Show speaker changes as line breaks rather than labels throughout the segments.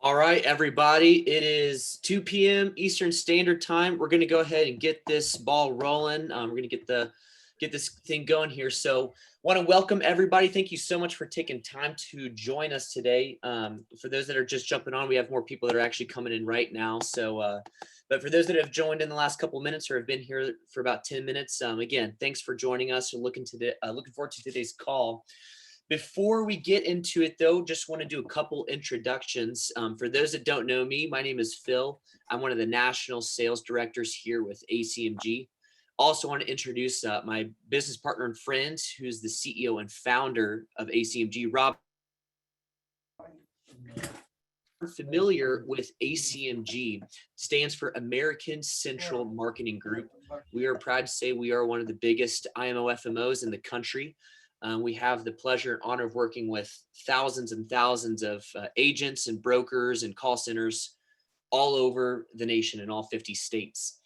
All right, everybody. It is 2 p.m. Eastern Standard Time. We're going to go ahead and get this ball rolling. We're going to get this thing going here. So, want to welcome everybody. Thank you so much for taking time to join us today. For those that are just jumping on, we have more people that are actually coming in right now. So, but for those that have joined in the last couple of minutes or have been here for about 10 minutes, again, thanks for joining us. We're looking forward to today's call. Before we get into it, though, just want to do a couple introductions. For those that don't know me, my name is Phil. I'm one of the national sales directors here with Acmg. Also want to introduce my business partner and friend, who's the CEO and founder of Acmg, Rob. Familiar with Acmg, stands for American Central Marketing Group. We are proud to say we are one of the biggest IMO FMOs in the country. We have the pleasure and honor of working with thousands and thousands of agents and brokers and call centers all over the nation in all 50 states.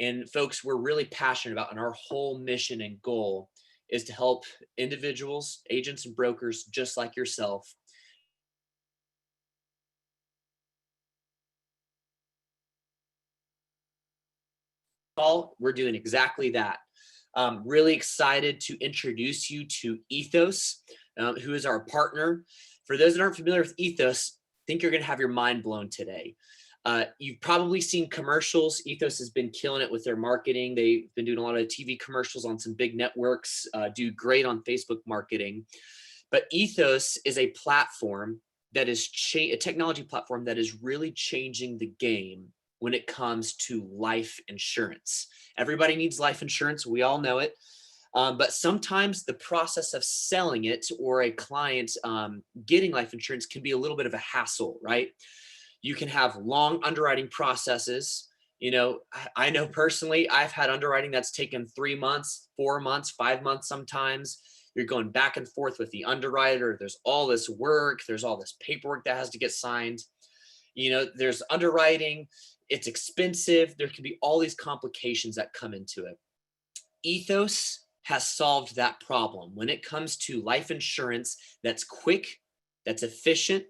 And folks, we're really passionate about, and our whole mission and goal is to help individuals, agents and brokers just like yourself we're doing exactly that. Really excited to introduce you to Ethos, who is our partner. For those that aren't familiar with Ethos, I think you're going to have your mind blown today. You've probably seen commercials. Ethos has been killing it with their marketing. They've been doing a lot of TV commercials on some big networks, do great on Facebook marketing. But Ethos is a platform that is a technology platform that is really changing the game when it comes to life insurance. Everybody needs life insurance. We all know it. But sometimes the process of selling it or a client getting life insurance can be a little bit of a hassle, right? You can have long underwriting processes. You know, I know personally, I've had underwriting that's taken 3 months, 4 months, 5 months sometimes. You're going back and forth with the underwriter. There's all this work. There's all this paperwork that has to get signed. You know, there's underwriting. It's expensive. There can be all these complications that come into it. Ethos has solved that problem when it comes to life insurance that's quick, that's efficient,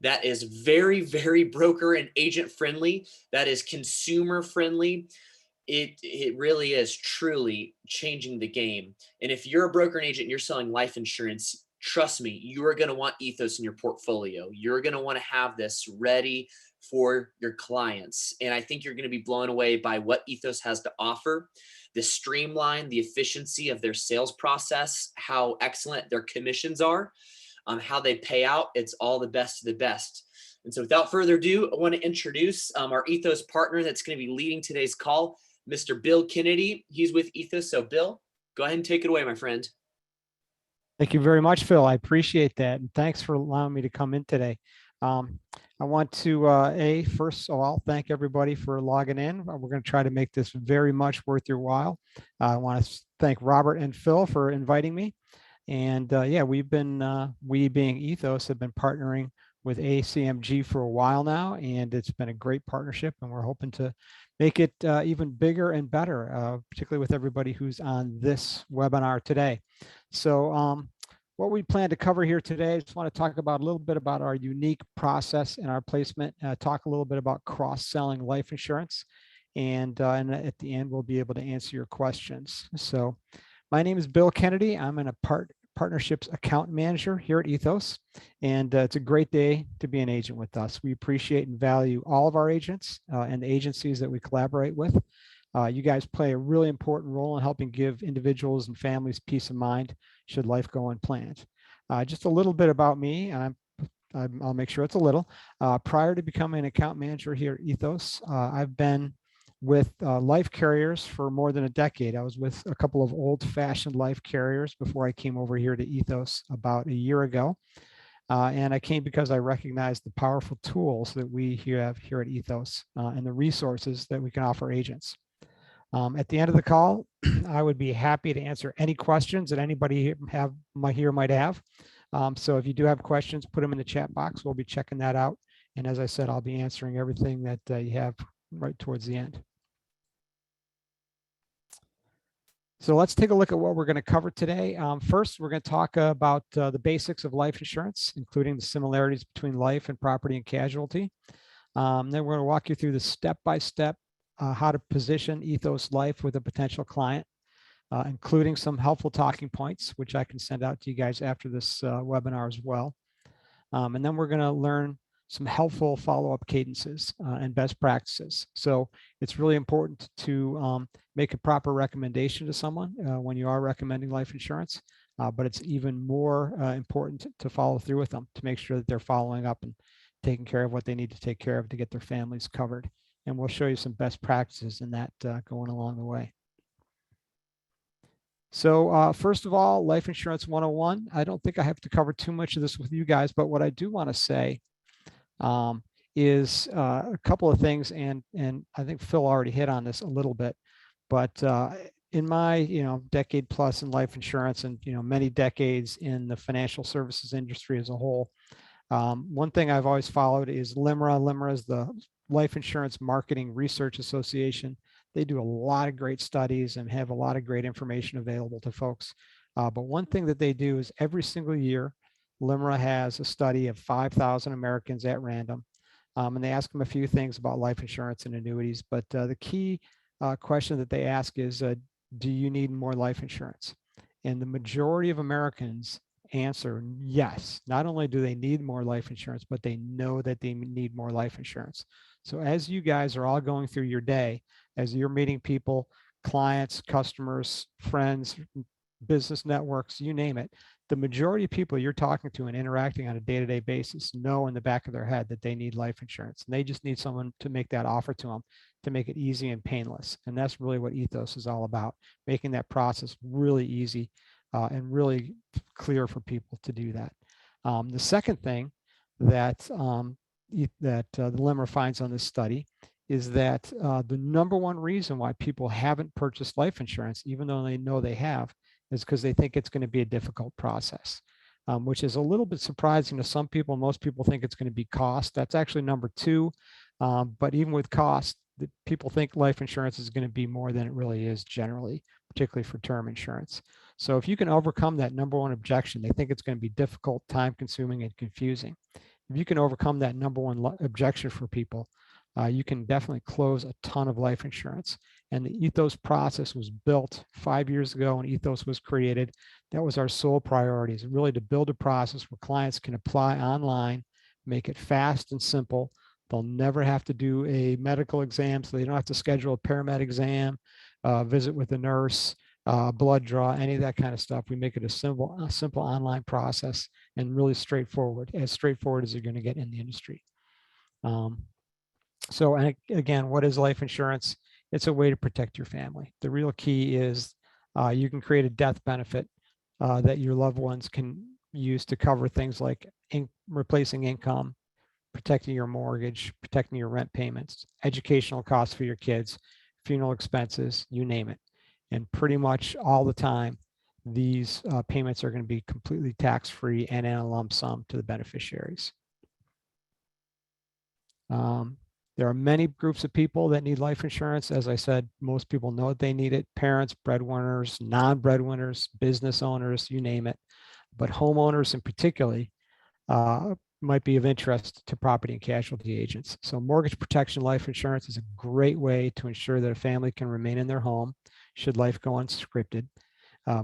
that is very, very broker and agent friendly, that is consumer friendly. It really is truly changing the game. And if you're a broker and agent and you're selling life insurance, trust me, you are going to want Ethos in your portfolio. You're going to want to have this ready for your clients. And I think you're going to be blown away by what Ethos has to offer, the streamline, the efficiency of their sales process, how excellent their commissions are, how they pay out. It's all the best of the best. And so without further ado, I want to introduce our Ethos partner that's going to be leading today's call, Mr. Bill Kennedy. He's with Ethos. So Bill, go ahead and take it away, my friend.
Thank you very much, Phil. I appreciate that. And thanks for allowing me to come in today. I want to, first of all, thank everybody for logging in. We're going to try to make this very much worth your while. I want to thank Robert and Phil for inviting me. And yeah, we being Ethos have been partnering with Acmg for a while now, and it's been a great partnership, and we're hoping to make it even bigger and better, particularly with everybody who's on this webinar today. So what we plan to cover here today, I just want to talk about a little bit about our unique process and our placement, talk a little bit about cross-selling life insurance, and at the end, we'll be able to answer your questions. So my name is Bill Kennedy. I'm a partnerships account manager here at Ethos, and it's a great day to be an agent with us. We appreciate and value all of our agents and the agencies that we collaborate with. You guys play a really important role in helping give individuals and families peace of mind should life go unplanned. Just a little bit about me, and I'll make sure it's a little. Prior to becoming an account manager here at Ethos, I've been with life carriers for more than a decade. I was with a couple of old-fashioned life carriers before I came over here to Ethos about a year ago. And I came because I recognized the powerful tools that we have here at Ethos and the resources that we can offer agents. At the end of the call, I would be happy to answer any questions that anybody might have. So if you do have questions, put them in the chat box. We'll be checking that out. And as I said, I'll be answering everything that you have right towards the end. So let's take a look at what we're going to cover today. First, we're going to talk about the basics of life insurance, including the similarities between life and property and casualty. Then we're going to walk you through the step-by-step how to position Ethos Life with a potential client, including some helpful talking points, which I can send out to you guys after this webinar as well. And then we're going to learn some helpful follow-up cadences and best practices. So it's really important to make a proper recommendation to someone when you are recommending life insurance, but it's even more important to follow through with them to make sure that they're following up and taking care of what they need to take care of to get their families covered. And we'll show you some best practices in that going along the way. So first of all, life insurance 101. I don't think I have to cover too much of this with you guys, but what I do want to say is a couple of things, and I think Phil already hit on this a little bit, but in my decade plus in life insurance and many decades in the financial services industry as a whole, one thing I've always followed is LIMRA. LIMRA is the Life Insurance Marketing Research Association. They do a lot of great studies and have a lot of great information available to folks. But one thing that they do is every single year, LIMRA has a study of 5,000 Americans at random. And they ask them a few things about life insurance and annuities. But the key question that they ask is, do you need more life insurance? And the majority of Americans answer yes. Not only do they need more life insurance, but they know that they need more life insurance. So as you guys are all going through your day, as you're meeting people, clients, customers, friends, business networks, you name it, the majority of people you're talking to and interacting on a day-to-day basis know in the back of their head that they need life insurance. And they just need someone to make that offer to them to make it easy and painless. And that's really what Ethos is all about, making that process really easy and really clear for people to do that. The second thing that the LIMRA finds on this study is that the number one reason why people haven't purchased life insurance, even though they know they have, is because they think it's going to be a difficult process, which is a little bit surprising to some people. Most people think it's going to be cost. That's actually number two. But even with cost, people think life insurance is going to be more than it really is generally, particularly for term insurance. So if you can overcome that number one objection, they think it's going to be difficult, time consuming, and confusing. If you can overcome that number one objection for people, you can definitely close a ton of life insurance. And the Ethos process was built 5 years ago when Ethos was created. That was our sole priority, is really to build a process where clients can apply online, make it fast and simple. They'll never have to do a medical exam, so they don't have to schedule a paramed exam, visit with a nurse, blood draw, any of that kind of stuff. We make it a simple online process and really straightforward as you're going to get in the industry. So again, what is life insurance? It's a way to protect your family. The real key is you can create a death benefit that your loved ones can use to cover things like replacing income, protecting your mortgage, protecting your rent payments, educational costs for your kids, funeral expenses, you name it. And pretty much all the time, these payments are going to be completely tax-free and in a lump sum to the beneficiaries. There are many groups of people that need life insurance. As I said, most people know that they need it. Parents, breadwinners, non-breadwinners, business owners, you name it. But homeowners in particular might be of interest to property and casualty agents. So mortgage protection life insurance is a great way to ensure that a family can remain in their home should life go unscripted.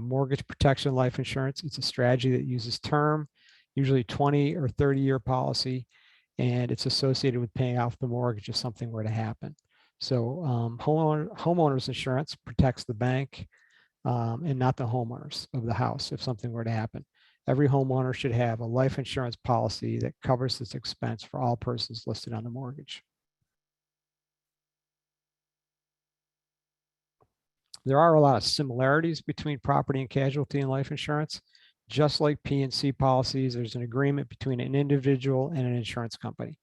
Mortgage protection life insurance, it's a strategy that uses term, usually 20 or 30-year policy, and it's associated with paying off the mortgage if something were to happen. So homeowners insurance protects the bank and not the homeowners of the house if something were to happen. Every homeowner should have a life insurance policy that covers this expense for all persons listed on the mortgage. There are a lot of similarities between property and casualty and life insurance. Just like P&C policies, there's an agreement between an individual and an insurance company.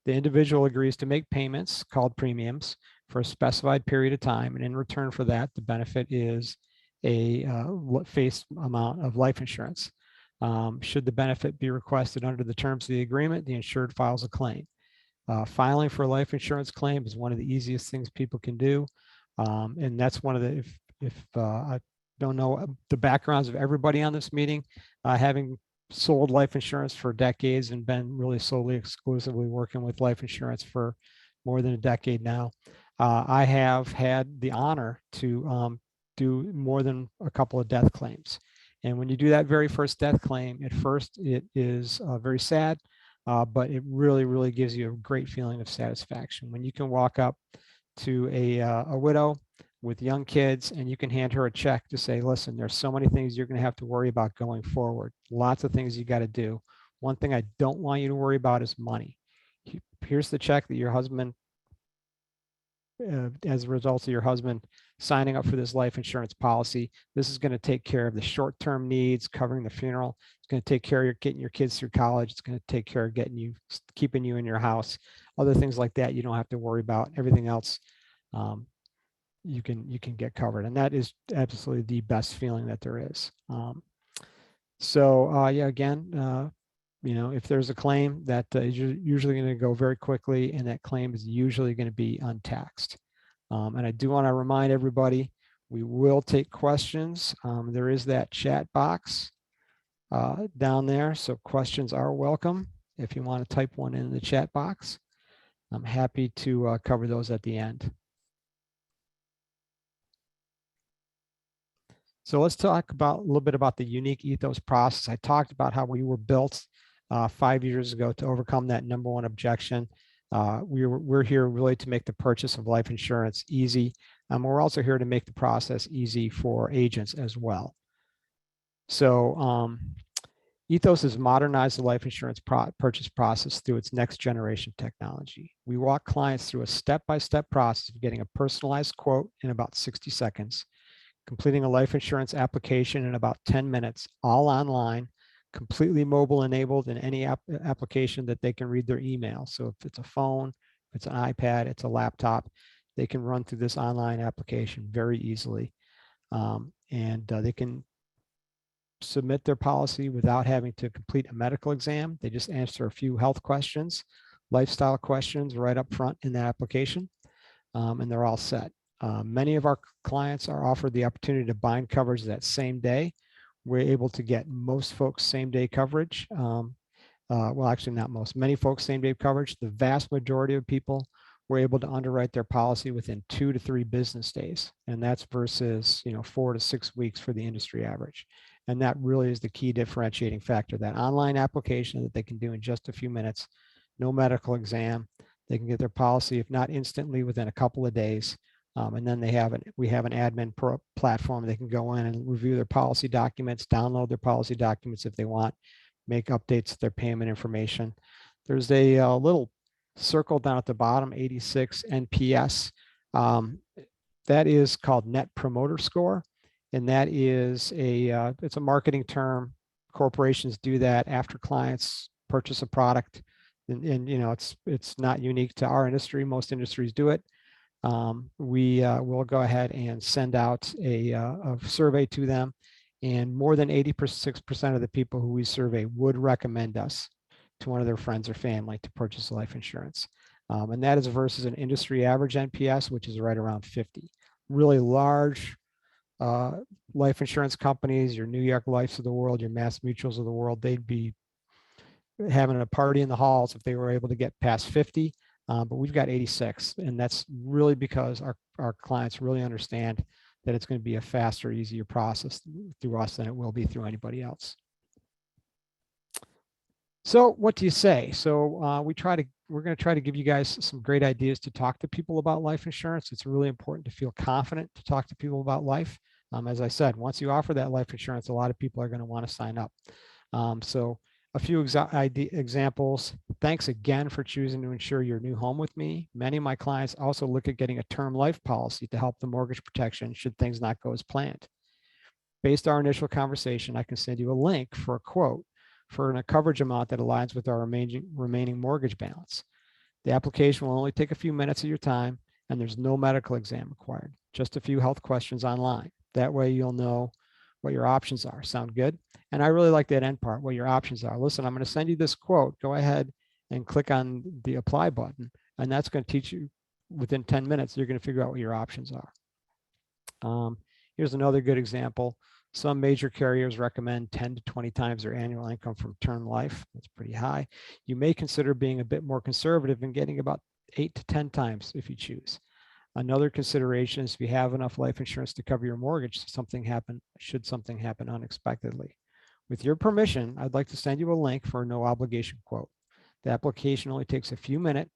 The individual agrees to make payments called premiums for a specified period of time, and in return for that, the benefit is a face amount of life insurance. Should the benefit be requested under the terms of the agreement, the insured files a claim. Filing for a life insurance claim is one of the easiest things people can do. And that's one of the, if don't know the backgrounds of everybody on this meeting, having sold life insurance for decades and been really solely exclusively working with life insurance for more than a decade now. I have had the honor to do more than a couple of death claims. And when you do that very first death claim, at first it is very sad, but it really, really gives you a great feeling of satisfaction when you can walk up to a widow with young kids and you can hand her a check to say, listen, there's so many things you're going to have to worry about going forward. Lots of things you got to do. One thing I don't want you to worry about is money. Here's the check that your husband, as a result of your husband signing up for this life insurance policy, this is going to take care of the short-term needs, covering the funeral. It's going to take care of getting your kids through college. It's going to take care of keeping you in your house. Other things like that you don't have to worry about. Everything else you can get covered, and that is absolutely the best feeling that there is. Yeah, again, if there's a claim that is usually going to go very quickly, and that claim is usually going to be untaxed. And I do want to remind everybody, we will take questions. There is that chat box down there, so questions are welcome. If you want to type one in the chat box, I'm happy to cover those at the end. So let's talk about a little bit about the unique Ethos process. I talked about how we were built 5 years ago to overcome that number one objection. We're here really to make the purchase of life insurance easy. We're also here to make the process easy for agents as well. So Ethos has modernized the life insurance purchase process through its next generation technology. We walk clients through a step-by-step process of getting a personalized quote in about 60 seconds, completing a life insurance application in about 10 minutes, all online, completely mobile enabled in any application that they can read their email. So if it's a phone, if it's an iPad, it's a laptop, they can run through this online application very easily. They can submit their policy without having to complete a medical exam. They just answer a few health questions, lifestyle questions right up front in the application, and they're all set. Many of our clients are offered the opportunity to bind coverage that same day. We're able to get most folks same day coverage. Well, actually not most, many folks same day coverage. The vast majority of people were able to underwrite their policy within 2 to 3 business days. And that's versus 4 to 6 weeks for the industry average. And that really is the key differentiating factor, that online application that they can do in just a few minutes, no medical exam. They can get their policy, if not instantly, within a couple of days. And then we have an admin platform. They can go in and review their policy documents, download their policy documents if they want, make updates to their payment information. There's a little circle down at the bottom, 86 NPS. That is called Net Promoter Score. And that is it's a marketing term. Corporations do that after clients purchase a product. And it's not unique to our industry. Most industries do it. We will go ahead and send out a survey to them, and more than 86% of the people who we survey would recommend us to one of their friends or family to purchase life insurance. And that is versus an industry average NPS, which is right around 50. Really large life insurance companies, your New York Lifes of the world, your Mass Mutuals of the world, they'd be having a party in the halls if they were able to get past 50. But we've got 86, and that's really because our clients really understand that it's going to be a faster, easier process through us than it will be through anybody else. So what do you say? So we're going to try to give you guys some great ideas to talk to people about life insurance. It's really important to feel confident to talk to people about life. As I said, once you offer that life insurance, a lot of people are going to want to sign up. So a few examples. Thanks again for choosing to insure your new home with me. Many of my clients also look at getting a term life policy to help the mortgage protection should things not go as planned. Based on our initial conversation, I can send you a link for a quote for a coverage amount that aligns with our remaining mortgage balance. The application will only take a few minutes of your time, and there's no medical exam required, just a few health questions online. That way you'll know what your options are. Sound good? And I really like that end part, what your options are. Listen, I'm going to send you this quote. Go ahead and click on the apply button, and that's going to teach you within 10 minutes, you're going to figure out what your options are. Here's another good example. Some major carriers recommend 10 to 20 times their annual income from term life. That's pretty high. You may consider being a bit more conservative and getting about 8 to 10 times if you choose. Another consideration is if you have enough life insurance to cover your mortgage, should something happen unexpectedly. With your permission, I'd like to send you a link for a no obligation quote. The application only takes a few minutes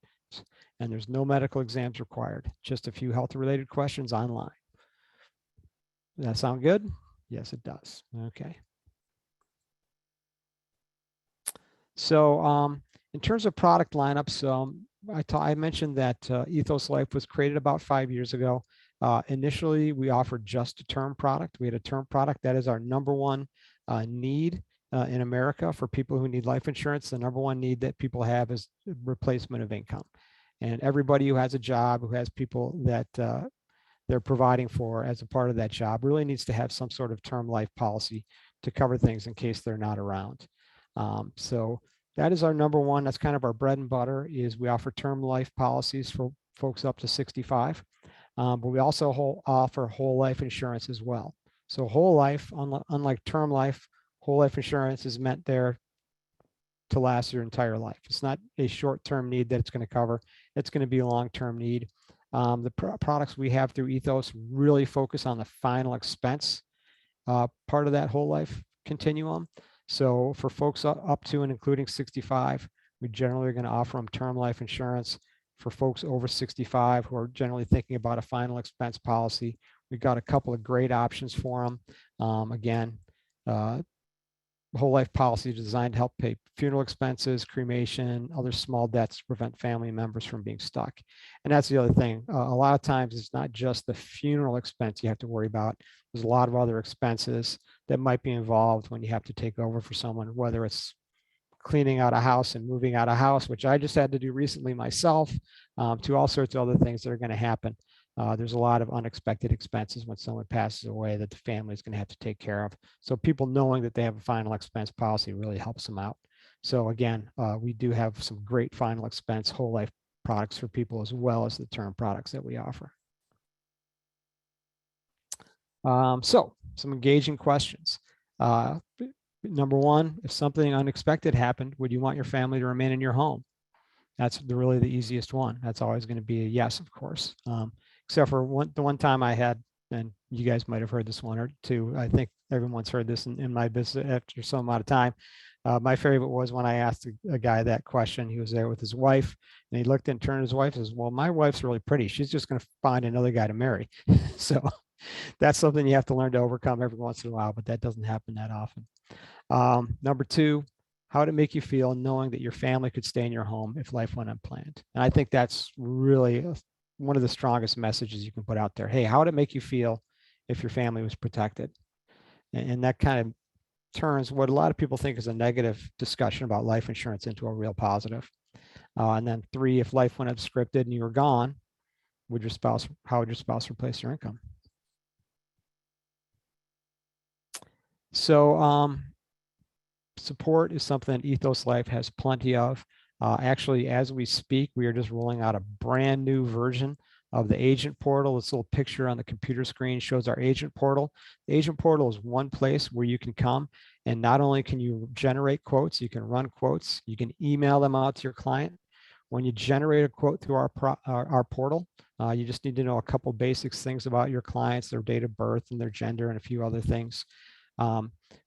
and there's no medical exams required, just a few health related questions online. Does that sound good? Yes, it does. Okay. So in terms of product lineups, I mentioned that Ethos Life was created about 5 years ago. Initially, we offered just a term product. We had a term product that is our number one need in America for people who need life insurance. The number one need that people have is replacement of income. And everybody who has a job, who has people that they're providing for as a part of that job, really needs to have some sort of term life policy to cover things in case they're not around. So that is our number one. That's kind of our bread and butter, is we offer term life policies for folks up to 65. But we also offer whole life insurance as well. So whole life, unlike term life, whole life insurance is meant there to last your entire life. It's not a short-term need that it's going to cover. It's going to be a long-term need. The products we have through Ethos really focus on the final expense part of that whole life continuum. So for folks up to and including 65, we generally are going to offer them term life insurance. For folks over 65 who are generally thinking about a final expense policy, we've got a couple of great options for them. Again, whole life policy designed to help pay funeral expenses, cremation, other small debts to prevent family members from being stuck. And that's the other thing. A lot of times it's not just the funeral expense you have to worry about. There's a lot of other expenses that might be involved when you have to take over for someone, whether it's cleaning out a house and moving out a house, which I just had to do recently myself, to all sorts of other things that are going to happen. There's a lot of unexpected expenses when someone passes away that the family is going to have to take care of. So people knowing that they have a final expense policy really helps them out. So again, we do have some great final expense whole life products for people, as well as the term products that we offer. So some engaging questions. Number one, if something unexpected happened, would you want your family to remain in your home? That's really the easiest one. That's always going to be a yes, of course. Except for the one time I had, and you guys might have heard this one or two. I think everyone's heard this in my business after some amount of time. My favorite was when I asked a guy that question. He was there with his wife, and he looked and turned to his wife and says, "Well, my wife's really pretty. She's just going to find another guy to marry." So that's something you have to learn to overcome every once in a while, but that doesn't happen that often. Number two, how would it make you feel knowing that your family could stay in your home if life went unplanned? And I think that's really one of the strongest messages you can put out there. Hey, how would it make you feel if your family was protected? And that kind of turns what a lot of people think is a negative discussion about life insurance into a real positive. And then three, if life went unscripted and you were gone, how would your spouse replace your income? So support is something that Ethos Life has plenty of. Actually, as we speak, we are just rolling out a brand new version of the agent portal. This little picture on the computer screen shows our agent portal. The agent portal is one place where you can come, and not only can you generate quotes, you can run quotes, you can email them out to your client. When you generate a quote through our portal, you just need to know a couple basic things about your clients, their date of birth and their gender, and a few other things.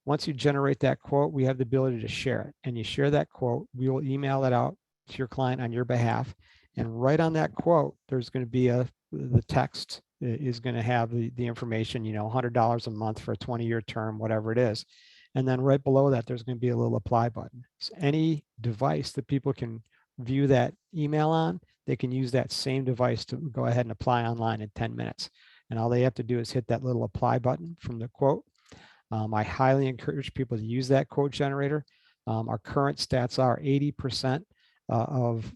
Once you generate that quote, we have the ability to share it, and you share that quote, we will email it out to your client on your behalf. And right on that quote, there's going to be the text is going to have the information, $100 a month for a 20-year term, whatever it is. And then right below that, there's going to be a little apply button. So any device that people can view that email on, they can use that same device to go ahead and apply online in 10 minutes. And all they have to do is hit that little apply button from the quote. I highly encourage people to use that quote generator. Our current stats are 80% of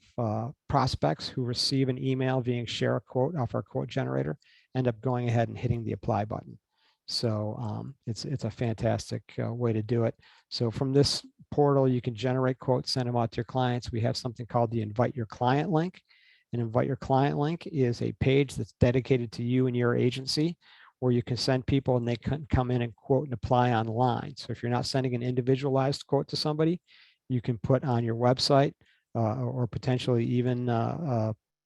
prospects who receive an email via share a quote off our quote generator end up going ahead and hitting the apply button. So it's a fantastic way to do it. So from this portal, you can generate quotes, send them out to your clients. We have something called the Invite Your Client link. An Invite Your Client link is a page that's dedicated to you and your agency, or you can send people and they can come in and quote and apply online. So if you're not sending an individualized quote to somebody, you can put on your website or potentially even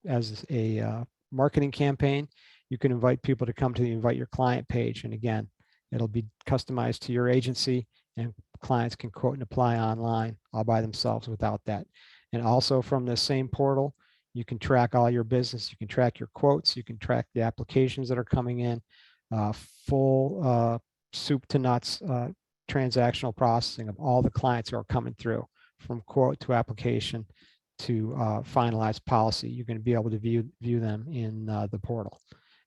as a marketing campaign, you can invite people to come to the invite your client page. And again, it'll be customized to your agency, and clients can quote and apply online all by themselves without that. And also from the same portal, you can track all your business. You can track your quotes. You can track the applications that are coming in, full soup to nuts transactional processing of all the clients who are coming through from quote to application to finalized policy. You're going to be able to view them in the portal.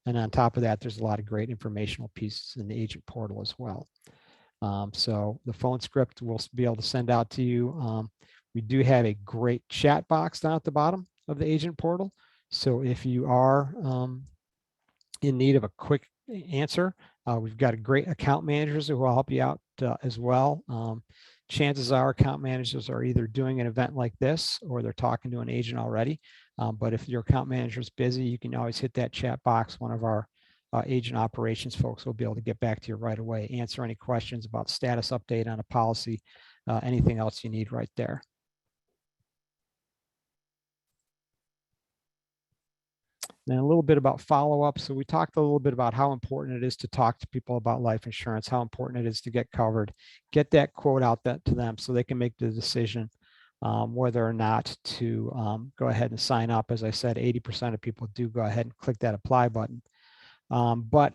And on top of that, there's a lot of great informational pieces in the agent portal as well. So the phone script we'll be able to send out to you. We do have a great chat box down at the bottom of the agent portal. So if you are in need of a quick answer, we've got a great account managers who will help you out as well. Chances are account managers are either doing an event like this or they're talking to an agent already. But if your account manager is busy, you can always hit that chat box. One of our agent operations folks will be able to get back to you right away, answer any questions about status update on a policy, anything else you need right there. Then a little bit about follow-up. So we talked a little bit about how important it is to talk to people about life insurance, how important it is to get covered, get that quote out to them so they can make the decision whether or not to go ahead and sign up. As I said, 80% of people do go ahead and click that apply button. But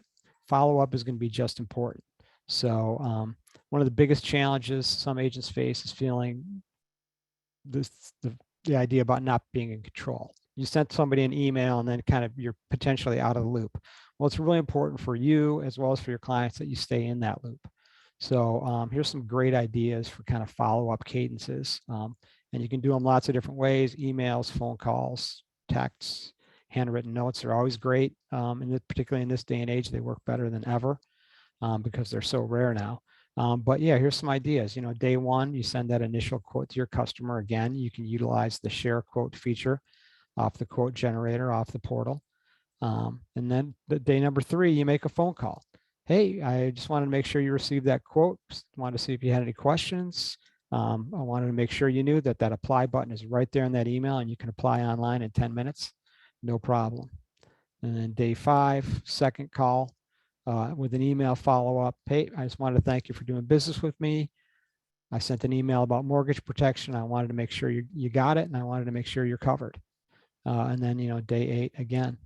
follow-up is going to be just important. So one of the biggest challenges some agents face is feeling the idea about not being in control. You sent somebody an email and then kind of you're potentially out of the loop. Well, it's really important for you as well as for your clients that you stay in that loop. So here's some great ideas for kind of follow-up cadences. And you can do them lots of different ways: emails, phone calls, texts, handwritten notes are always great. And particularly in this day and age, they work better than ever because they're so rare now. But yeah, here's some ideas. Day one, you send that initial quote to your customer. Again, you can utilize the share quote feature off the quote generator, off the portal. And then the day number 3, you make a phone call. Hey, I just wanted to make sure you received that quote. Just wanted to see if you had any questions. I wanted to make sure you knew that that apply button is right there in that email and you can apply online in 10 minutes. No problem. And then day 5, second call with an email follow-up. Hey, I just wanted to thank you for doing business with me. I sent an email about mortgage protection. I wanted to make sure you got it, and I wanted to make sure you're covered. And then, day 8, again,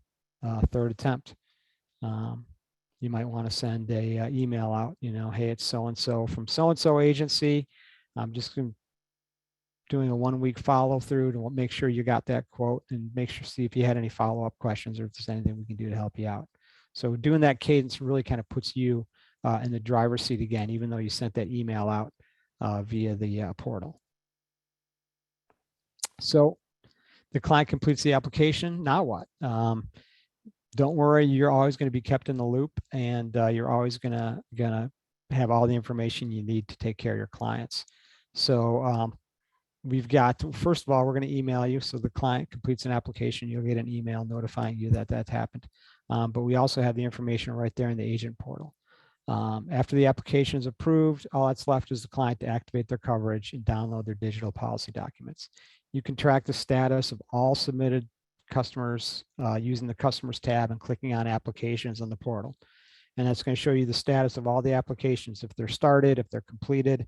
third attempt. You might want to send a email out, hey, it's so-and-so from so-and-so agency. I'm just doing a 1-week follow through to make sure you got that quote and see if you had any follow-up questions or if there's anything we can do to help you out. So doing that cadence really kind of puts you in the driver's seat again, even though you sent that email out via the portal. So the client completes the application. Now what? Don't worry, you're always going to be kept in the loop, and you're always gonna have all the information you need to take care of your clients. So we've got, first of all, we're going to email you. So the client completes an application, you'll get an email notifying you that that's happened. But we also have the information right there in the agent portal. After the application is approved, all that's left is the client to activate their coverage and download their digital policy documents. You can track the status of all submitted customers using the customers tab and clicking on applications on the portal. And that's going to show you the status of all the applications, if they're started, if they're completed,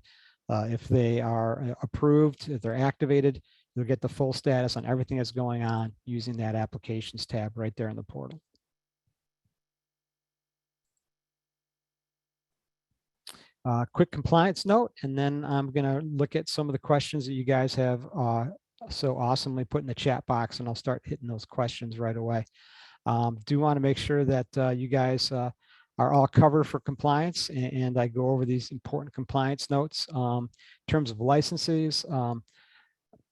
if they are approved, if they're activated. You'll get the full status on everything that's going on using that applications tab right there in the portal. Quick compliance note, and then I'm going to look at some of the questions that you guys have so awesomely put in the chat box, and I'll start hitting those questions right away. Do want to make sure that you guys are all covered for compliance, and I go over these important compliance notes. In terms of licenses,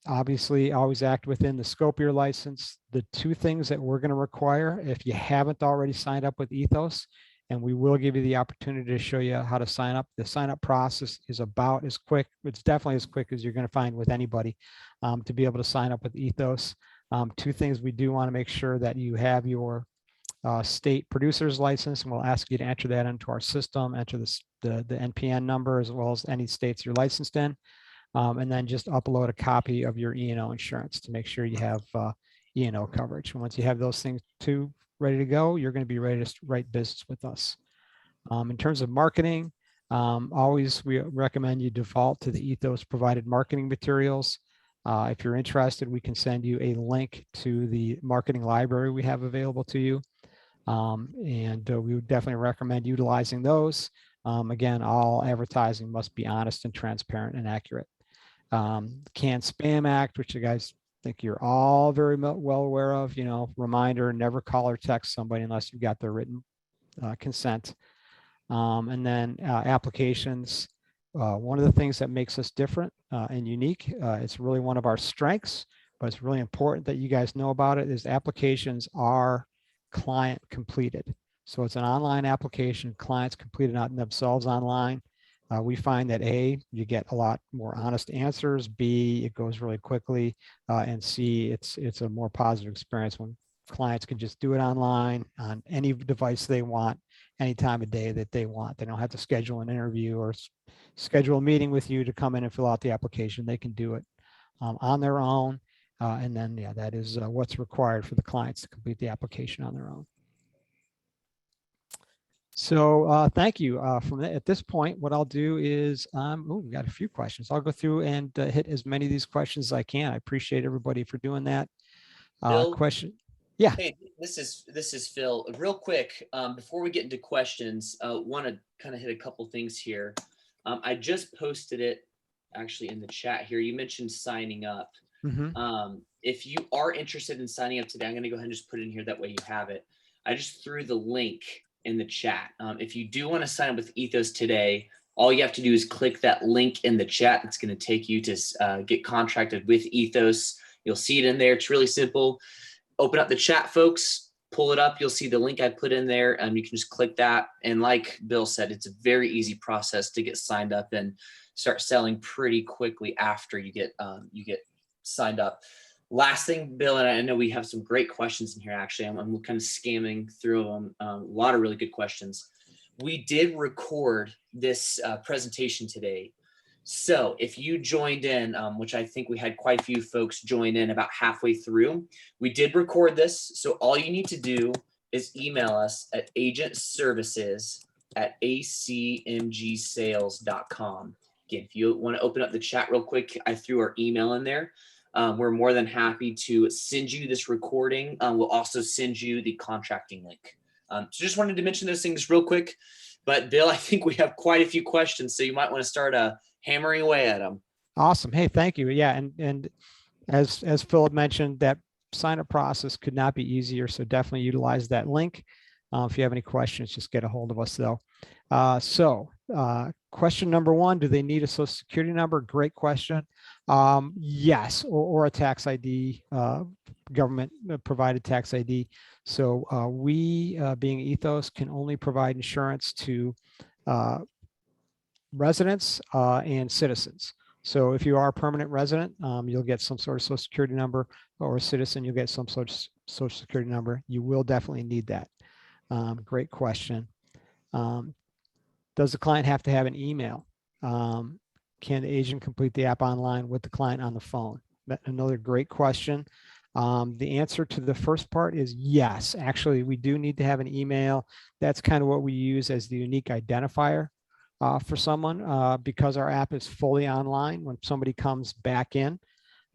obviously always act within the scope of your license. The 2 things that we're going to require, if you haven't already signed up with Ethos, and we will give you the opportunity to show you how to sign up. The sign up process is about as quick. It's definitely as quick as you're going to find with anybody to be able to sign up with Ethos. 2 things we do want to make sure that you have your state producer's license, and we'll ask you to enter that into our system, enter the NPN number as well as any states you're licensed in, and then just upload a copy of your E&O insurance to make sure you have E&O coverage. And once you have those things ready to go, you're going to be ready to write business with us. In terms of marketing, always we recommend you default to the Ethos provided marketing materials. If you're interested, we can send you a link to the marketing library we have available to you. We would definitely recommend utilizing those. Again, all advertising must be honest and transparent and accurate. Canned Spam Act, which you guys think you're all very well aware of, reminder, never call or text somebody unless you've got their written consent. And then applications. One of the things that makes us different and unique, it's really one of our strengths, but it's really important that you guys know about it, is applications are client completed. So it's an online application, clients completed on themselves online. We find that A, you get a lot more honest answers, B, it goes really quickly, and C, it's a more positive experience when clients can just do it online on any device they want, any time of day that they want. They don't have to schedule an interview or schedule a meeting with you to come in and fill out the application. They can do it on their own. And then, yeah, that is what's required for the clients to complete the application on their own. So thank you. At this point, what I'll do is, we've got a few questions. I'll go through and hit as many of these questions as I can. I appreciate everybody for doing that.
Bill,
question. Yeah.
Hey, this is Phil. Real quick, before we get into questions, want to kind of hit a couple things here. I just posted it actually in the chat here. You mentioned signing up.
Mm-hmm.
If you are interested in signing up today, I'm going to go ahead and just put it in here. That way you have it. I just threw the link in the chat. If you do want to sign up with Ethos today, all you have to do is click that link in the chat. It's going to take you to get contracted with Ethos. You'll see it in there. It's really simple. Open up the chat, folks, pull it up. You'll see the link I put in there, and you can just click that. And like Bill said, it's a very easy process to get signed up and start selling pretty quickly after you get signed up. Last thing, Bill, and I know we have some great questions in here. Actually, I'm kind of scamming through them. A lot of really good questions. We did record this presentation today. So if you joined in, which I think we had quite a few folks join in about halfway through, we did record this. So all you need to do is email us at agentservices@acmgsales.com. Again, if you want to open up the chat real quick, I threw our email in there. We're more than happy to send you this recording. We'll also send you the contracting link. So just wanted to mention those things real quick. But Bill, I think we have quite a few questions, so you might want to start hammering away at them.
Awesome. Hey, thank you. Yeah, and as Phil had mentioned, that sign up process could not be easier. So definitely utilize that link. If you have any questions, just get a hold of us though. Question number one, do they need a social security number? Great question. Yes, or a tax ID, government provided tax ID. So we, being Ethos, can only provide insurance to residents and citizens. So if you are a permanent resident, you'll get some sort of social security number, or a citizen, you'll get some sort of social security number. You will definitely need that. Great question. Does the client have to have an email? Can the agent complete the app online with the client on the phone? Another great question. The answer to the first part is yes. Actually, we do need to have an email. That's kind of what we use as the unique identifier for someone, because our app is fully online. When somebody comes back in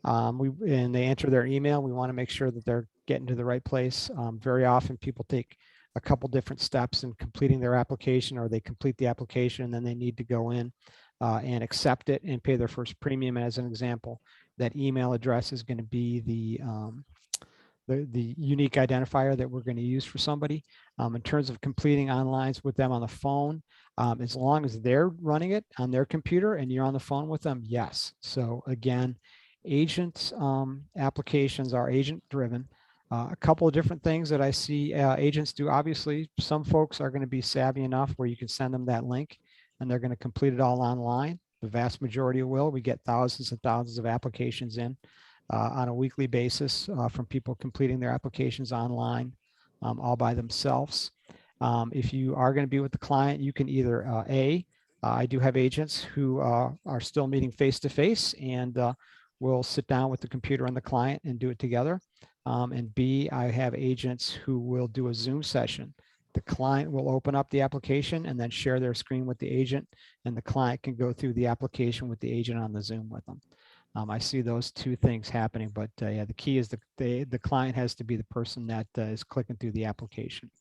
and they enter their email, we want to make sure that they're getting to the right place. Very often people take a couple different steps in completing their application, or they complete the application and then they need to go in and accept it and pay their first premium. As an example, that email address is going to be the unique identifier that we're going to use for somebody. In terms of completing online with them on the phone, as long as they're running it on their computer and you're on the phone with them, yes. So again, agent applications are agent driven. A couple of different things that I see agents do. Obviously, some folks are going to be savvy enough where you can send them that link and they're going to complete it all online. The vast majority will. We get thousands and thousands of applications in on a weekly basis from people completing their applications online. all by themselves. If you are going to be with the client, you can either I do have agents who are still meeting face to face, and we'll sit down with the computer and the client and do it together. And B, I have agents who will do a Zoom session. The client will open up the application and then share their screen with the agent, and the client can go through the application with the agent on the Zoom with them. I see those two things happening, but yeah, the key is the client has to be the person that is clicking through the application.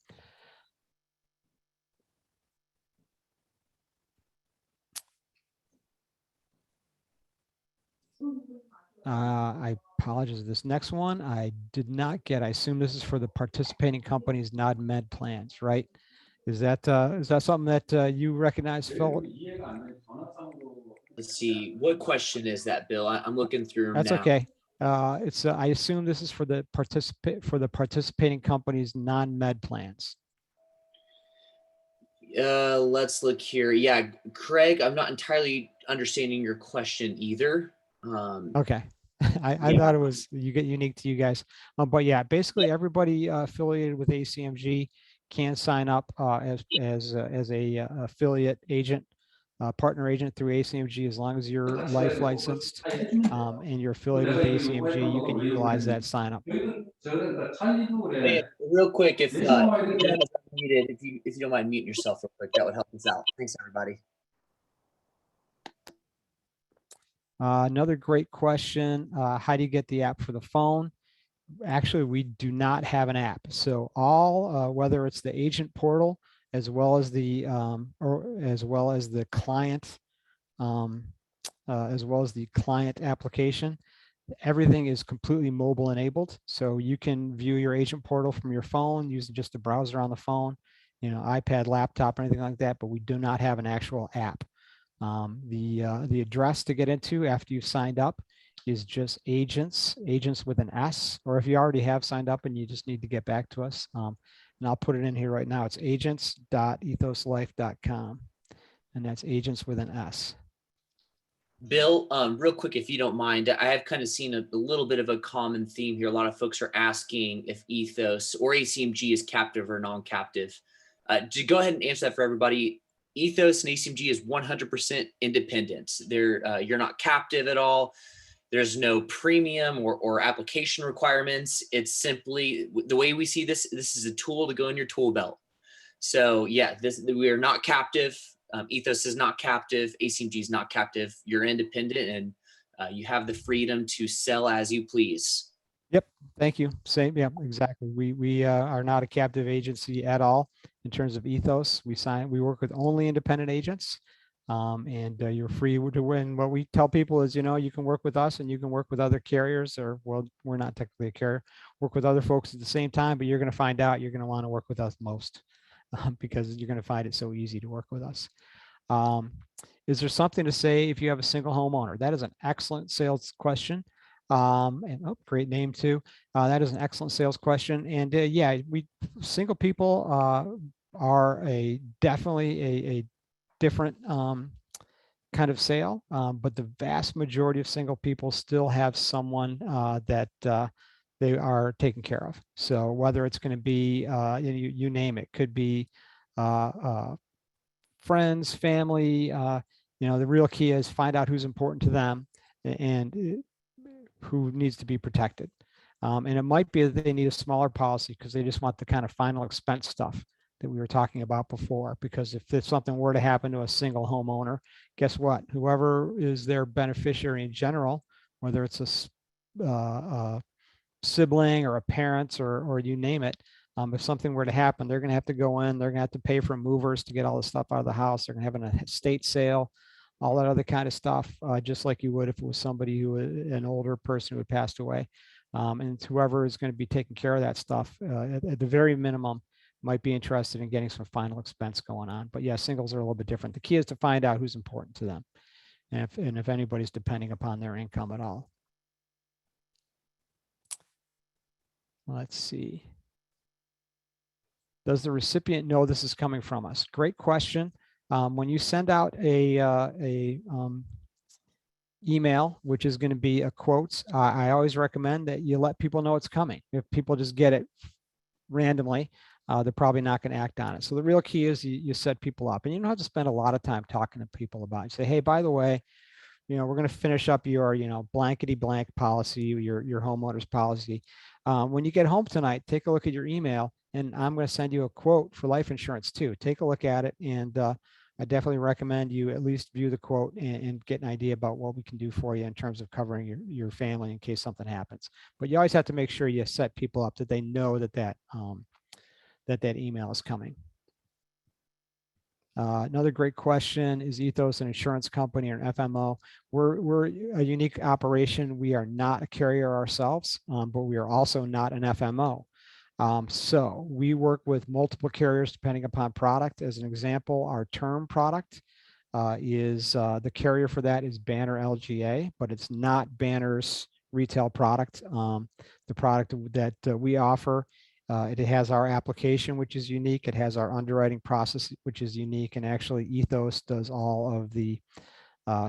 I apologize. This next one I did not get. I assume this is for the participating companies' non-med plans, right? Is that something that you recognize, Phil?
Let's see. What question is that, Bill? I'm looking through them
That's
now.
okay. It's I assume this is for the participating companies' non-med plans.
Let's look here. Yeah, Craig, I'm not entirely understanding your question either.
Okay. I
Yeah.
thought it was unique to you guys. But yeah, basically everybody affiliated with Acmg can sign up as a affiliate agent, partner agent through Acmg, as long as you're life licensed and you're affiliated with Acmg, you can utilize that sign up.
Hey, real quick, if Dan is unmuted, if you don't mind muting yourself real quick, that would help us out. Thanks, everybody.
Another great question. How do you get the app for the phone? Actually, we do not have an app. So all, whether it's the agent portal as well as the client, as well as the client application, everything is completely mobile enabled. So you can view your agent portal from your phone using just a browser on the phone, iPad, laptop, or anything like that. But we do not have an actual app. The address to get into after you've signed up is just agents with an S, or if you already have signed up and you just need to get back to us. And I'll put it in here right now. It's agents.ethoslife.com, and that's agents with an S.
Bill, real quick, if you don't mind, I have kind of seen a little bit of a common theme here. A lot of folks are asking if Ethos or ACMG is captive or non-captive. To go ahead and answer that for everybody, Ethos and ACMG is 100% independent. You're not captive at all. There's no premium or application requirements. It's simply the way we see this. This is a tool to go in your tool belt. So yeah, we are not captive. Ethos is not captive. ACMG is not captive. You're independent, and you have the freedom to sell as you please.
Yep. Thank you. Same. Yeah, exactly. We are not a captive agency at all in terms of Ethos. We work with only independent agents. And you're free to win. What we tell people is, you can work with us and you can work with other carriers, or, well, we're not technically a carrier, work with other folks at the same time, but you're going to find out you're going to want to work with us most because you're going to find it so easy to work with us. Is there something to say if you have a single homeowner? That is an excellent sales question. Great name too. That is an excellent sales question. And yeah, single people are definitely a different kind of sale, but the vast majority of single people still have someone that they are taking care of. So whether it's going to be, you name it, could be friends, family, the real key is find out who's important to them and who needs to be protected. And it might be that they need a smaller policy because they just want the kind of final expense stuff that we were talking about before. Because if something were to happen to a single homeowner, guess what? Whoever is their beneficiary in general, whether it's a sibling or a parent or you name it, if something were to happen, they're going to have to go in, they're going to have to pay for movers to get all the stuff out of the house. They're going to have an estate sale, all that other kind of stuff, just like you would if it was somebody an older person who had passed away. And whoever is going to be taking care of that stuff, at the very minimum, might be interested in getting some final expense going on. But yeah, singles are a little bit different. The key is to find out who's important to them and if anybody's depending upon their income at all. Let's see. Does the recipient know this is coming from us? Great question. When you send out a email, which is going to be a quote, I always recommend that you let people know it's coming. If people just get it randomly, they're probably not going to act on it. So the real key is you set people up, and you don't have to spend a lot of time talking to people about it. You say, hey, by the way, we're going to finish up your, blankety blank policy, your homeowner's policy. When you get home tonight, take a look at your email, and I'm going to send you a quote for life insurance too. Take a look at it, and I definitely recommend you at least view the quote and get an idea about what we can do for you in terms of covering your family in case something happens. But you always have to make sure you set people up that they know that email is coming. Another great question, is Ethos an insurance company or an FMO? We're a unique operation. We are not a carrier ourselves, but we are also not an FMO. So we work with multiple carriers depending upon product. As an example, our term product is the carrier for that is Banner LGA, but it's not Banner's retail product. The product that we offer, it has our application, which is unique. It has our underwriting process, which is unique. And actually, Ethos does all of the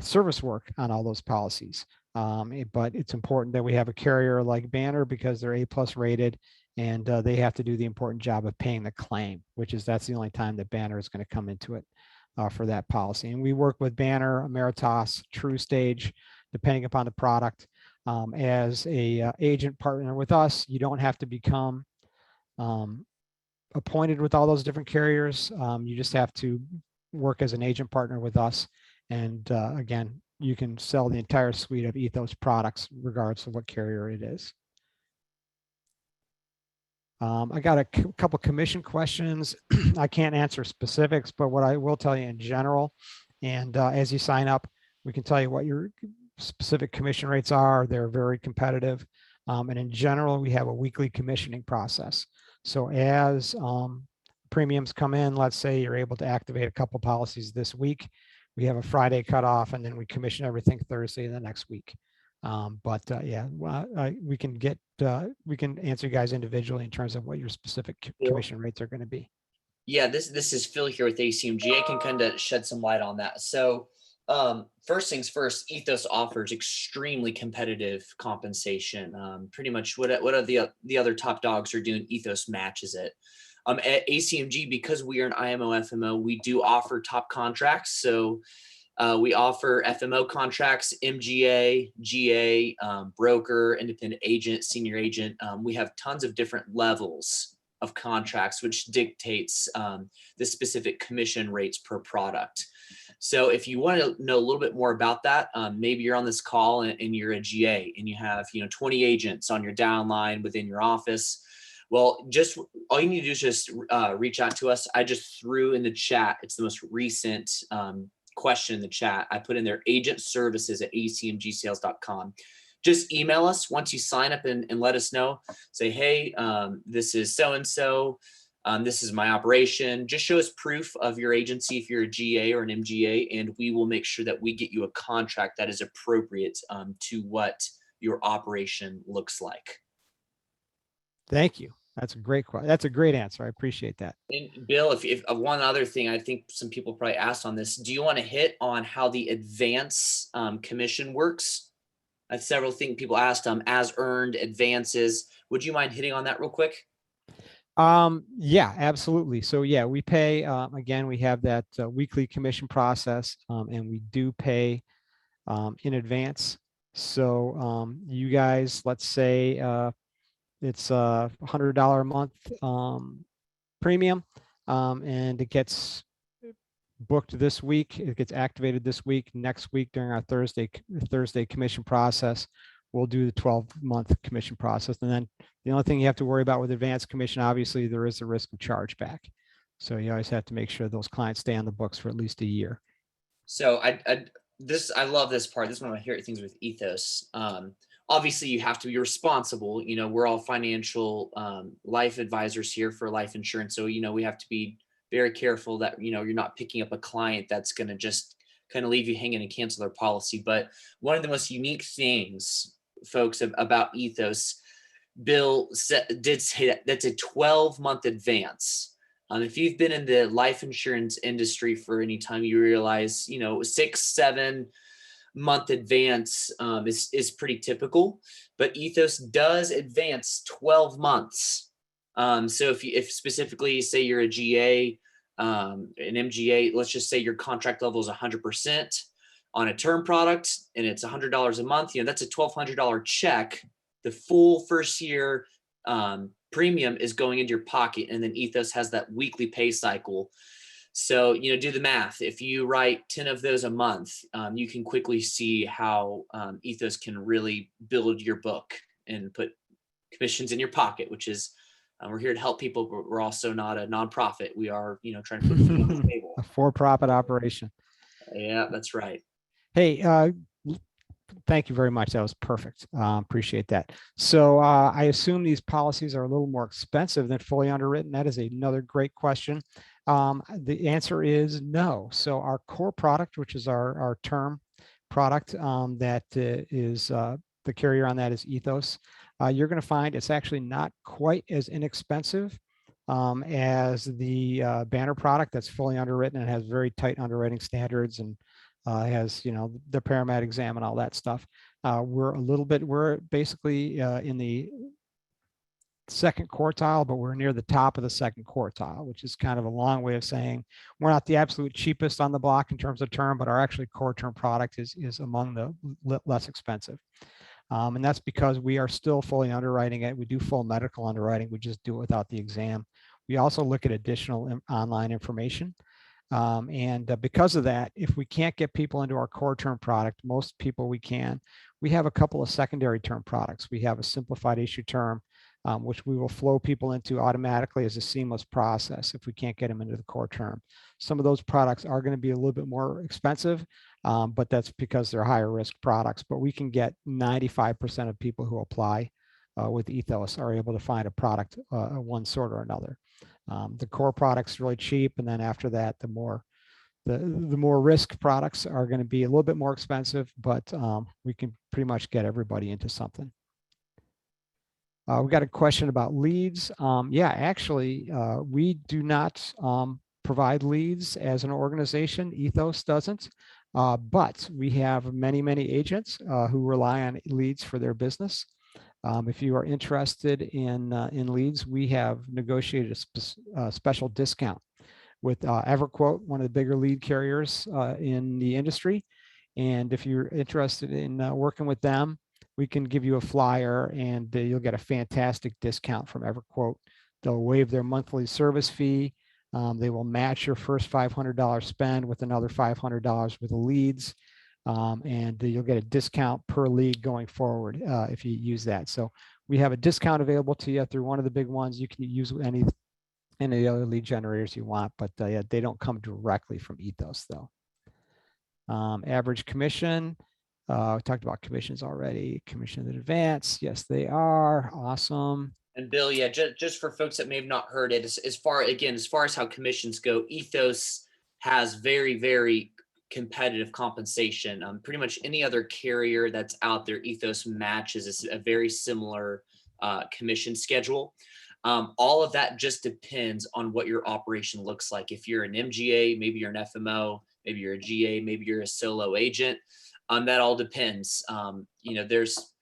service work on all those policies. But it's important that we have a carrier like Banner because they're A+ rated, and they have to do the important job of paying the claim, that's the only time that Banner is going to come into it for that policy. And we work with Banner, Ameritas, TrueStage, depending upon the product. As a agent partner with us, you don't have to become appointed with all those different carriers. You just have to work as an agent partner with us. And again, you can sell the entire suite of Ethos products regardless of what carrier it is. I got a couple commission questions. I can't answer specifics, but what I will tell you in general, and as you sign up, we can tell you what your specific commission rates are. They're very competitive. And in general, we have a weekly commissioning process. So as premiums come in, let's say you're able to activate a couple policies this week, we have a Friday cutoff, and then we commission everything Thursday the next week. Yeah, we can answer you guys individually in terms of what your specific commission rates are going to be.
Yeah, this is Phil here with Acmg. I can kind of shed some light on that. So first things first, Ethos offers extremely competitive compensation. Pretty much what are the other top dogs are doing, Ethos matches it. At Acmg, because we are an IMO FMO, we do offer top contracts. So we offer FMO contracts, MGA, GA, broker, independent agent, senior agent. We have tons of different levels of contracts, which dictates the specific commission rates per product. So if you want to know a little bit more about that, maybe you're on this call and you're a GA and you have 20 agents on your downline within your office. Well, just all you need to do is just reach out to us. I just threw in the chat. It's the most recent question in the chat. I put in there agentservices at acmgsales.com. Just email us once you sign up and let us know. Say, hey, this is so-and-so. This is my operation. Just show us proof of your agency if you're a GA or an MGA, and we will make sure that we get you a contract that is appropriate to what your operation looks like.
Thank you. That's a great question. That's a great answer. I appreciate that.
And Bill, if one other thing, I think some people probably asked on this, do you want to hit on how the advance commission works? Several things people asked, as earned, advances. Would you mind hitting on that real quick?
Yeah, absolutely. So yeah, we pay, again, we have that weekly commission process, and we do pay in advance. So you guys, let's say it's a $100 a month premium, and it gets booked this week. It gets activated this week. Next week during our Thursday commission process, we'll do the 12-month commission process. And then the only thing you have to worry about with advanced commission, obviously, there is the risk of chargeback. So you always have to make sure those clients stay on the books for at least a year.
So I love this part. This is one of my favorite things with Ethos. Obviously, you have to be responsible. We're all financial life advisors here for life insurance. So, we have to be very careful that, you're not picking up a client that's going to just kind of leave you hanging and cancel their policy. But one of the most unique things, folks, about Ethos, Bill did say that that's a 12-month advance. If you've been in the life insurance industry for any time, you realize, 6-7 month advance is pretty typical, but Ethos does advance 12 months. So if specifically say you're a GA, an MGA, let's just say your contract level is 100% on a term product and it's $100 a month, that's a $1,200 check. The full first year premium is going into your pocket, and then Ethos has that weekly pay cycle. So, do the math. If you write 10 of those a month, you can quickly see how Ethos can really build your book and put commissions in your pocket, which is, we're here to help people, but we're also not a nonprofit. We are, trying to put food on the table.
A for-profit operation.
Yeah, that's right.
Hey, thank you very much. That was perfect. Appreciate that. So I assume these policies are a little more expensive than fully underwritten. That is another great question. The answer is no. So our core product, which is our term product, that is the carrier on that is Ethos. You're going to find it's actually not quite as inexpensive as the banner product that's fully underwritten and has very tight underwriting standards and has, the paramet exam and all that stuff. We're basically in the second quartile, but we're near the top of the second quartile, which is kind of a long way of saying we're not the absolute cheapest on the block in terms of term, but our actually core term product is among the less expensive. And that's because we are still fully underwriting it. We do full medical underwriting. We just do it without the exam. We also look at additional online information. Because of that, if we can't get people into our core term product, most people we can, we have a couple of secondary term products. We have a simplified issue term, which we will flow people into automatically as a seamless process if we can't get them into the core term. Some of those products are going to be a little bit more expensive, but that's because they're higher risk products. But we can get 95% of people who apply with Ethos are able to find a product of one sort or another. The core product's really cheap, and then after that, the more risk products are going to be a little bit more expensive, but we can pretty much get everybody into something. We got a question about leads. Yeah, actually, we do not provide leads as an organization. Ethos doesn't, but we have many agents who rely on leads for their business. If you are interested in leads, we have negotiated a special discount with EverQuote, one of the bigger lead carriers in the industry. And if you're interested in working with them, we can give you a flyer and you'll get a fantastic discount from EverQuote. They'll waive their monthly service fee. They will match your first $500 spend with another $500 with the leads. And you'll get a discount per lead going forward if you use that. So we have a discount available to you through one of the big ones. You can use any other lead generators you want, but yeah, they don't come directly from Ethos though. Average commission. We talked about commissions already. Commission in advance. Yes, they are. Awesome.
And Bill, yeah, just for folks that may have not heard it, as far as how commissions go, Ethos has very competitive compensation. Pretty much any other carrier that's out there, Ethos matches a very similar commission schedule. All of that just depends on what your operation looks like. If you're an MGA, maybe you're an FMO, maybe you're a GA, maybe you're a solo agent. That all depends. There's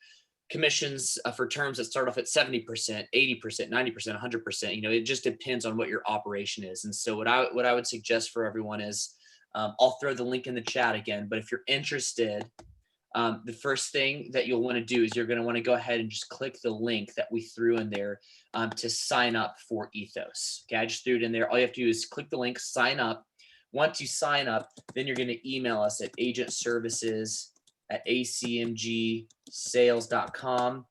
commissions for terms that start off at 70%, 80%, 90%, 100%. It just depends on what your operation is. And so what I would suggest for everyone is, I'll throw the link in the chat again, but if you're interested, the first thing that you'll want to do is you're going to want to go ahead and just click the link that we threw in there to sign up for Ethos. Okay, I just threw it in there. All you have to do is click the link, sign up. Once you sign up, then you're going to email us at agentservices@acmgsales.com.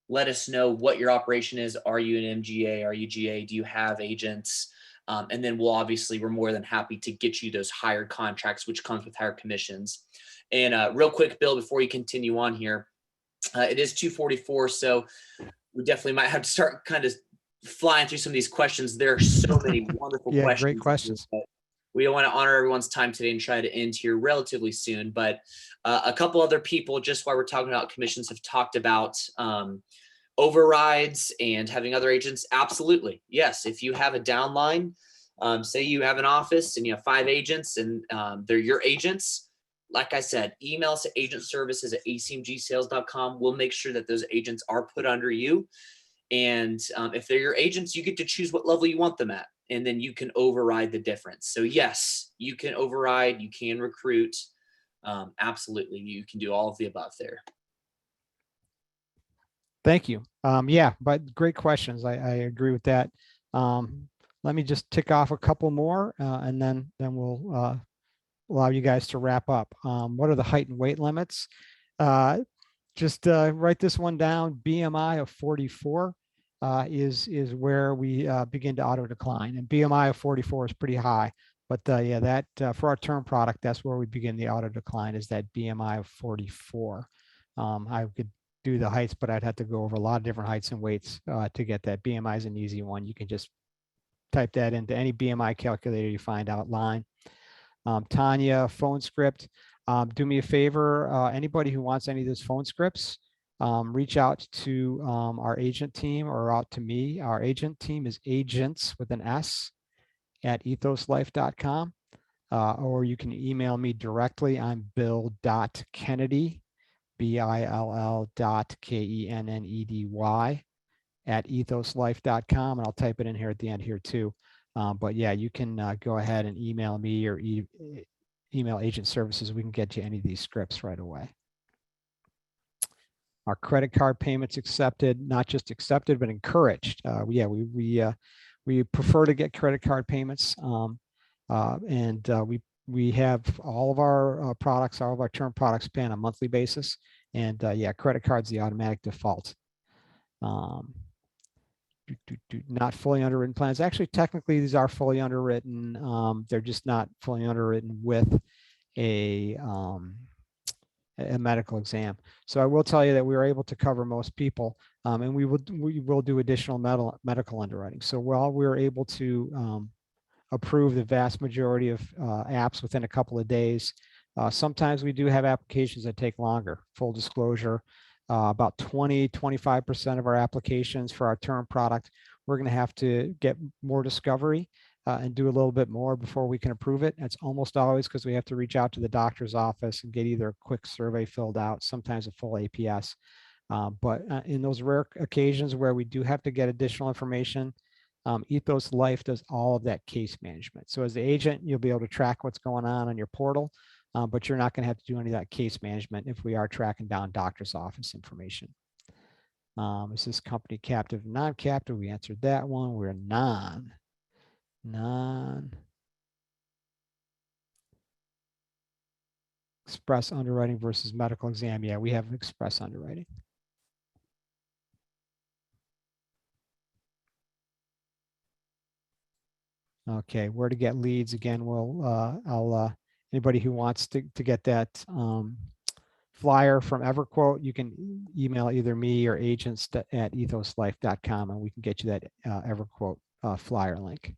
Let us know what your operation is. Are you an MGA? Are you GA? Do you have agents? And then we're more than happy to get you those higher contracts, which comes with higher commissions. And real quick, Bill, before you continue on here, it is 2:44, so we definitely might have to start kind of flying through some of these questions. There are so many wonderful questions.
Great questions.
We don't want to honor everyone's time today and try to end here relatively soon. But a couple other people, just while we're talking about commissions, have talked about overrides and having other agents. Absolutely. Yes. If you have a downline, say you have an office and you have 5 agents and they're your agents, like I said, email us at agentservices@acmgsales.com. We'll make sure that those agents are put under you. And if they're your agents, you get to choose what level you want them at, and then you can override the difference. So yes, you can override, you can recruit. Absolutely, you can do all of the above there.
Thank you. Yeah, but great questions. I agree with that. Let me just tick off a couple more, and then we'll allow you guys to wrap up. What are the height and weight limits? Just write this one down. BMI of 44 is where we begin to auto decline, and BMI of 44 is pretty high. But yeah, that for our term product, that's where we begin the auto decline, is that BMI of 44. I could do the heights, but I'd have to go over a lot of different heights and weights to get that. BMI is an easy one. You can just type that into any BMI calculator you find online. Tanya, phone script. Do me a favor, anybody who wants any of those phone scripts, reach out to our agent team or out to me. Our agent team is agents with an S at ethoslife.com, or you can email me directly. I'm bill.kennedy, bill.kennedy at ethoslife.com, and I'll type it in here at the end here too. But yeah, you can go ahead and email me or email agent services. We can get you any of these scripts right away. Our credit card payments accepted, not just accepted, but encouraged. Yeah, we prefer to get credit card payments, and we have all of our products, all of our term products pay on a monthly basis, and yeah, credit card's the automatic default. Not fully underwritten plans. Actually, technically, these are fully underwritten. They're just not fully underwritten with a medical exam. So I will tell you that we were able to cover most people, and we will do additional medical underwriting. So while we were able to approve the vast majority of apps within a couple of days, sometimes we do have applications that take longer. Full disclosure, about 20-25% of our applications for our term product, we're going to have to get more discovery and do a little bit more before we can approve it. It's almost always because we have to reach out to the doctor's office and get either a quick survey filled out, sometimes a full APS. But in those rare occasions where we do have to get additional information, Ethos Life does all of that case management. So as the agent, you'll be able to track what's going on your portal, but you're not going to have to do any of that case management if we are tracking down doctor's office information. Is this company captive, non-captive? We answered that one. We're non express underwriting versus medical exam. Yeah, we have express underwriting. Okay, where to get leads again? I'll anybody who wants to get that flyer from EverQuote, you can email either me or agents at ethoslife.com, and we can get you that EverQuote flyer link.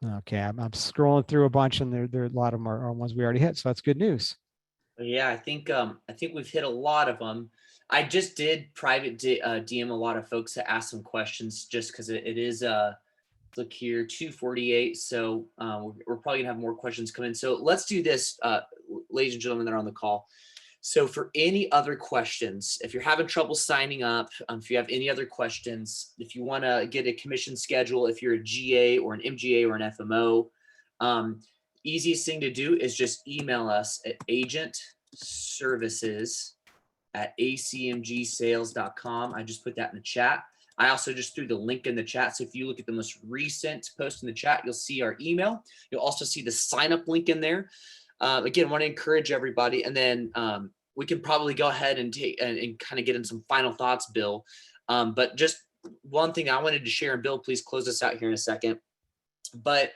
Okay, I'm scrolling through a bunch, and there are a lot of them are ones we already hit, so that's good news.
Yeah, I think we've hit a lot of them. I just did private DM a lot of folks to ask some questions, just because it is look here, 2:48. So we're probably gonna have more questions come in. So let's do this, ladies and gentlemen that are on the call. So for any other questions, if you're having trouble signing up, if you have any other questions, if you want to get a commission schedule, if you're a GA or an MGA or an FMO, easiest thing to do is just email us at agentservices@acmgsales.com. I just put that in the chat. I also just threw the link in the chat. So if you look at the most recent post in the chat, you'll see our email. You'll also see the sign up link in there. Again, want to encourage everybody, and then we can probably go ahead and take and kind of get in some final thoughts, Bill. But just one thing I wanted to share, and Bill, please close us out here in a second. But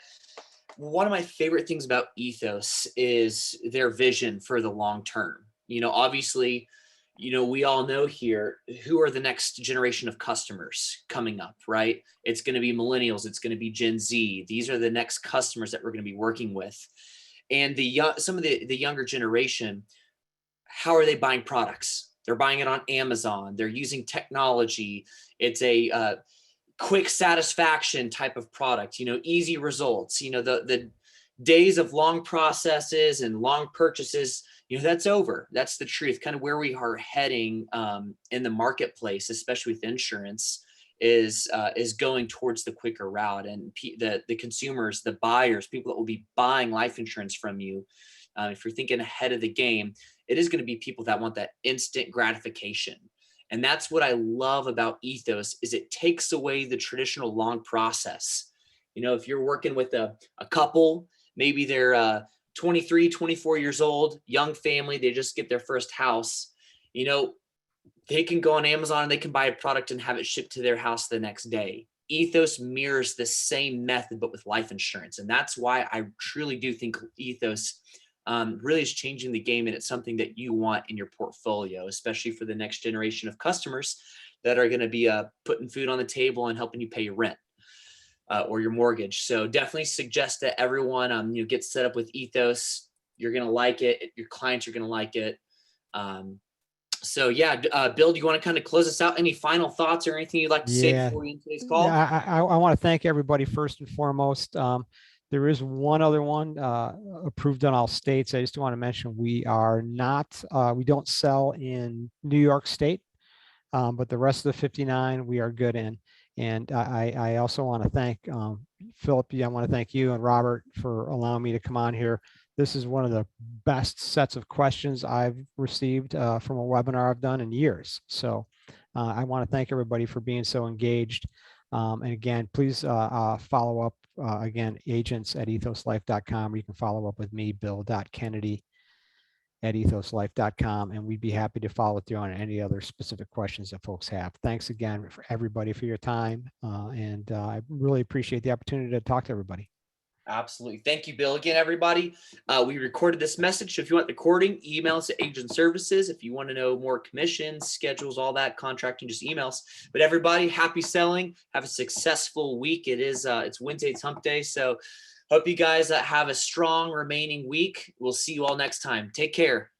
one of my favorite things about Ethos is their vision for the long term. You know, obviously, you know, we all know here who are the next generation of customers coming up, right? It's going to be millennials. It's going to be Gen Z. These are the next customers that we're going to be working with. And some of the younger generation, how are they buying products? They're buying it on Amazon. They're using technology. It's a quick satisfaction type of product, you know, easy results, you know, the days of long processes and long purchases, that's over. That's the truth. Kind of where we are heading in the marketplace, especially with insurance, is going towards the quicker route. And the consumers, the buyers, people that will be buying life insurance from you, if you're thinking ahead of the game, it is going to be people that want that instant gratification. And that's what I love about Ethos, is it takes away the traditional long process. If you're working with a couple, maybe they're 23, 24 years old, young family, they just get their first house, they can go on Amazon and they can buy a product and have it shipped to their house the next day. Ethos mirrors the same method, but with life insurance. And that's why I truly do think Ethos really is changing the game. And it's something that you want in your portfolio, especially for the next generation of customers that are going to be putting food on the table and helping you pay your rent or your mortgage. So definitely suggest that everyone get set up with Ethos. You're going to like it. Your clients are going to like it. So yeah, Bill, do you want to kind of close us out? Any final thoughts or anything you'd like to say
Yeah.
before we end today's call?
Yeah, I want to thank everybody first and foremost. There is one other one approved in all states. I just want to mention we are not, we don't sell in New York State, but the rest of the 59 we are good in. And I also want to thank Philip. I want to thank you and Robert for allowing me to come on here. This is one of the best sets of questions I've received from a webinar I've done in years. So I want to thank everybody for being so engaged. And again, please follow up, again, agents@ethoslife.com. You can follow up with me, bill.kennedy@ethoslife.com, and we'd be happy to follow through on any other specific questions that folks have. Thanks again for everybody for your time. And I really appreciate the opportunity to talk to everybody.
Absolutely. Thank you, Bill. Again, everybody, we recorded this message. So if you want the recording, email us at Agent Services. If you want to know more commissions, schedules, all that, contracting, just email us. But everybody, happy selling. Have a successful week. It's Wednesday, it's hump day. So hope you guys have a strong remaining week. We'll see you all next time. Take care.